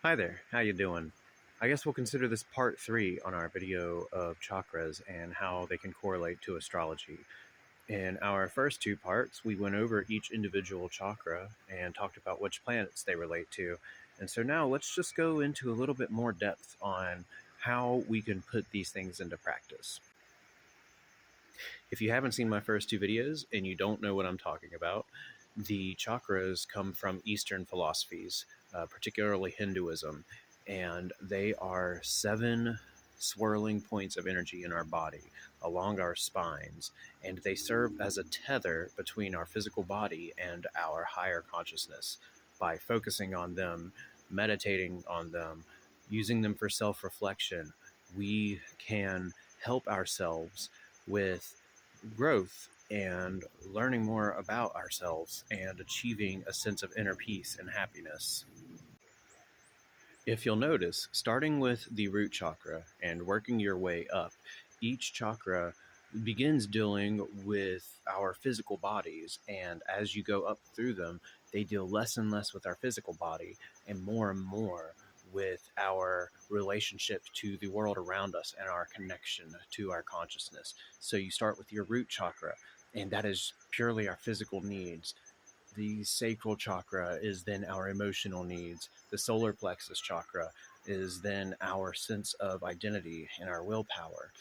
Hi there, how you doing? I guess we'll consider this part 3 on our video of chakras and how they can correlate to astrology. In our first two parts, we went over each individual chakra and talked about which planets they relate to. And so now let's just go into a little bit more depth on how we can put these things into practice. If you haven't seen my first two videos and you don't know what I'm talking about, the chakras come from Eastern philosophies, particularly Hinduism, and they are 7 swirling points of energy in our body along our spines, and they serve as a tether between our physical body and our higher consciousness. By focusing on them, meditating on them, using them for self-reflection, we can help ourselves with growth and learning more about ourselves and achieving a sense of inner peace and happiness. If you'll notice, starting with the root chakra and working your way up, each chakra begins dealing with our physical bodies, and as you go up through them, they deal less and less with our physical body and more with our relationship to the world around us and our connection to our consciousness. So you start with your root chakra, and that is purely our physical needs. The sacral chakra is then our emotional needs. The solar plexus chakra is then our sense of identity and our willpower.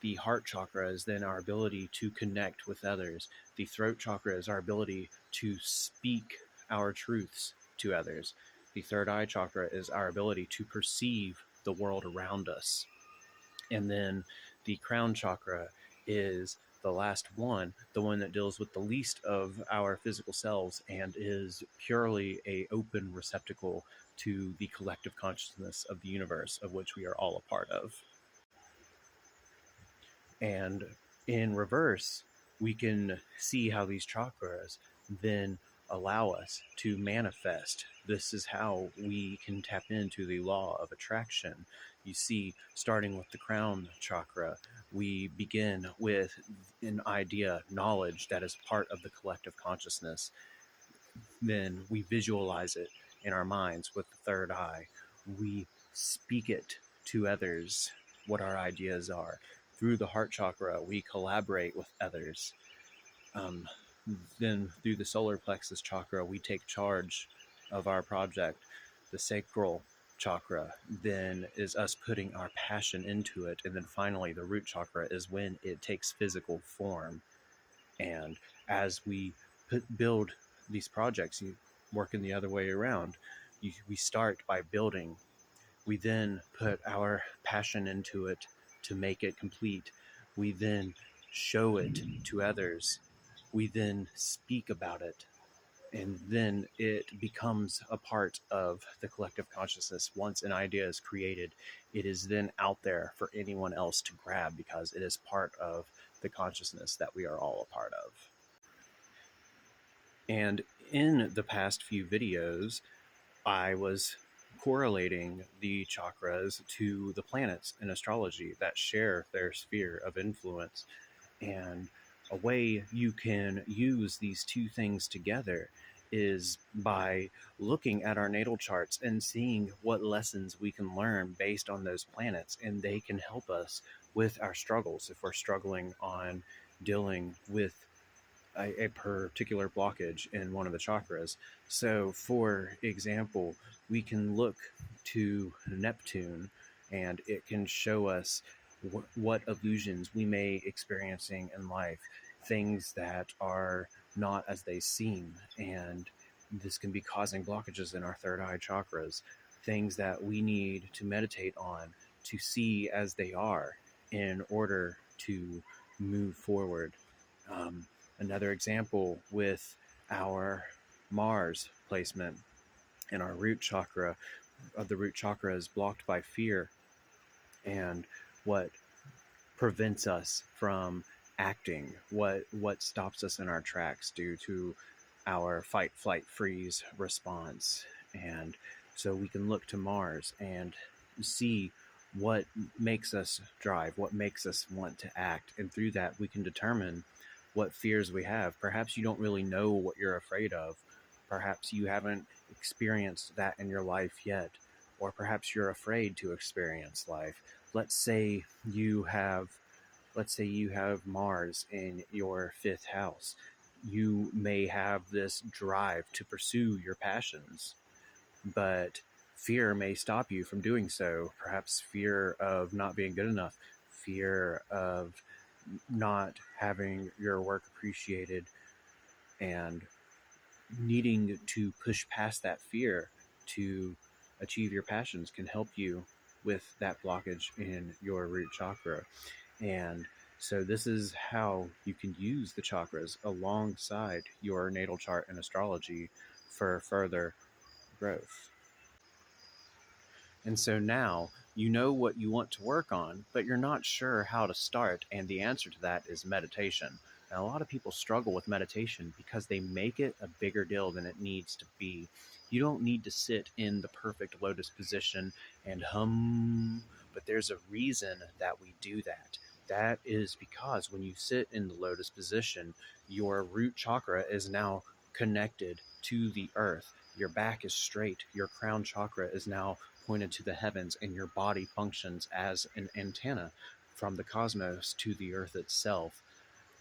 The heart chakra is then our ability to connect with others. The throat chakra is our ability to speak our truths to others. The third eye chakra is our ability to perceive the world around us. And then the crown chakra is the last one, the one that deals with the least of our physical selves and is purely a open receptacle to the collective consciousness of the universe, of which we are all a part of. And in reverse, we can see how these chakras then allow us to manifest. This is how we can tap into the law of attraction. You see, starting with the crown chakra, we begin with an idea, knowledge that is part of the collective consciousness. Then we visualize it in our minds with the third eye. We speak it to others, what our ideas are. Through the heart chakra, we collaborate with others. Then through the solar plexus chakra, we take charge of our project. The sacral chakra then is us putting our passion into it. And then finally, the root chakra is when it takes physical form. And as we build these projects, you working the other way around, we start by building. We then put our passion into it to make it complete. We then show it to others. We then speak about it. And then it becomes a part of the collective consciousness. Once an idea is created, it is then out there for anyone else to grab because it is part of the consciousness that we are all a part of. And in the past few videos, I was correlating the chakras to the planets in astrology that share their sphere of influence. And a way you can use these two things together is by looking at our natal charts and seeing what lessons we can learn based on those planets, and they can help us with our struggles if we're struggling on dealing with a particular blockage in one of the chakras. So, for example, we can look to Neptune and it can show us what illusions we may experiencing in life, things that are not as they seem, and this can be causing blockages in our third eye chakras, things that we need to meditate on to see as they are in order to move forward. Another example with our Mars placement and our root chakra, the root chakra is blocked by fear, and what prevents us from acting, what stops us in our tracks due to our fight, flight, freeze response. And so we can look to Mars and see what makes us drive, what makes us want to act. And through that, we can determine what fears we have. Perhaps you don't really know what you're afraid of. Perhaps you haven't experienced that in your life yet. or perhaps you're afraid to experience life. Let's say you have Mars in your fifth house. You may have this drive to pursue your passions, but fear may stop you from doing so. Perhaps fear of not being good enough, fear of not having your work appreciated, and needing to push past that fear to achieve your passions can help you with that blockage in your root chakra. And so this is how you can use the chakras alongside your natal chart and astrology for further growth. And so now you know what you want to work on, but you're not sure how to start. And the answer to that is meditation. And a lot of people struggle with meditation because they make it a bigger deal than it needs to be. You don't need to sit in the perfect lotus position and hum, but there's a reason that we do that. That is because when you sit in the lotus position, your root chakra is now connected to the earth. Your back is straight. Your crown chakra is now pointed to the heavens, and your body functions as an antenna from the cosmos to the earth itself.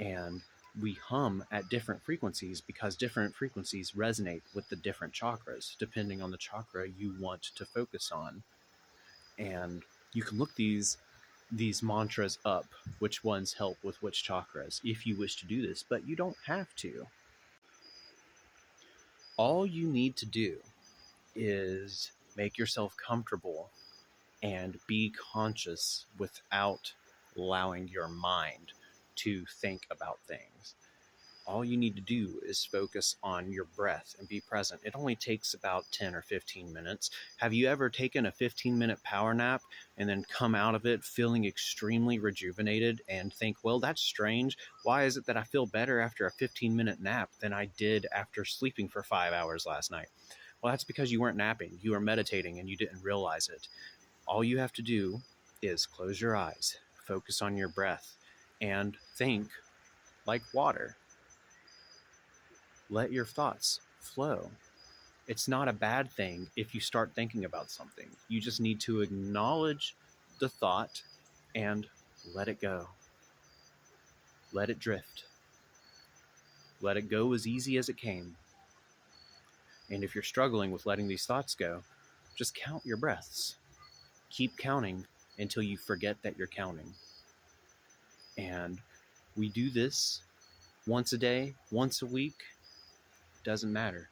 And we hum at different frequencies because different frequencies resonate with the different chakras, depending on the chakra you want to focus on. And you can look these mantras up, which ones help with which chakras, if you wish to do this, but you don't have to. All you need to do is make yourself comfortable and be conscious without allowing your mind to think about things. All you need to do is focus on your breath and be present. It only takes about 10 or 15 minutes. Have you ever taken a 15-minute power nap and then come out of it feeling extremely rejuvenated and think, well, that's strange. Why is it that I feel better after a 15-minute nap than I did after sleeping for 5 hours last night? Well, that's because you weren't napping. You were meditating and you didn't realize it. All you have to do is close your eyes, focus on your breath, and think like water. Let your thoughts flow. It's not a bad thing if you start thinking about something. You just need to acknowledge the thought and let it go. Let it drift. Let it go as easy as it came. And if you're struggling with letting these thoughts go, just count your breaths. Keep counting until you forget that you're counting. And we do this once a day, once a week, doesn't matter.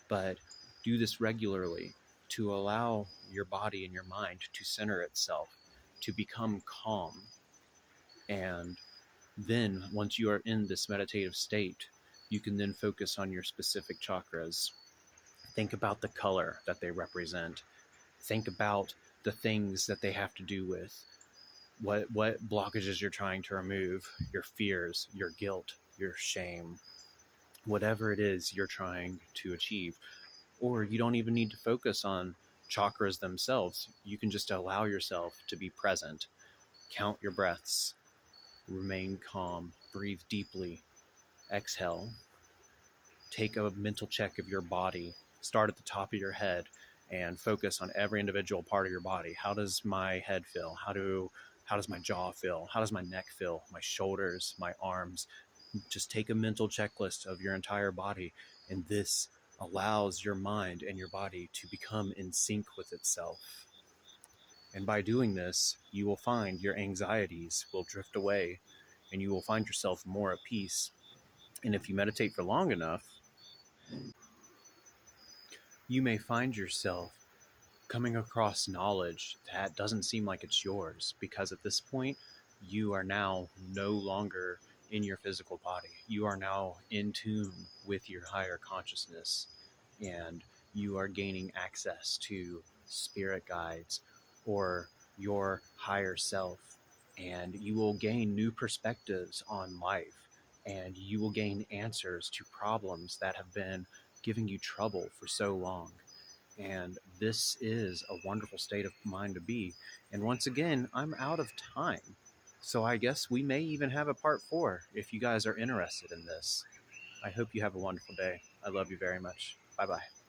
But do this regularly to allow your body and your mind to center itself, to become calm. And then once you are in this meditative state, you can then focus on your specific chakras. Think about the color that they represent. Think about the things that they have to do with what blockages you're trying to remove, your fears, your guilt, your shame, whatever it is you're trying to achieve. Or you don't even need to focus on chakras themselves. You can just allow yourself to be present. Count your breaths. Remain calm. Breathe deeply. Exhale. Take a mental check of your body. Start at the top of your head and focus on every individual part of your body. How does my head feel? How does my jaw feel? How does my neck feel? My shoulders, my arms? Just take a mental checklist of your entire body, and this allows your mind and your body to become in sync with itself. And by doing this, you will find your anxieties will drift away and you will find yourself more at peace. And if you meditate for long enough, you may find yourself coming across knowledge that doesn't seem like it's yours, because at this point, you are now no longer in your physical body. You are now in tune with your higher consciousness, and you are gaining access to spirit guides or your higher self, and you will gain new perspectives on life, and you will gain answers to problems that have been giving you trouble for so long. And this is a wonderful state of mind to be. And once again, I'm out of time. So I guess we may even have a part 4 if you guys are interested in this. I hope you have a wonderful day. I love you very much. Bye-bye.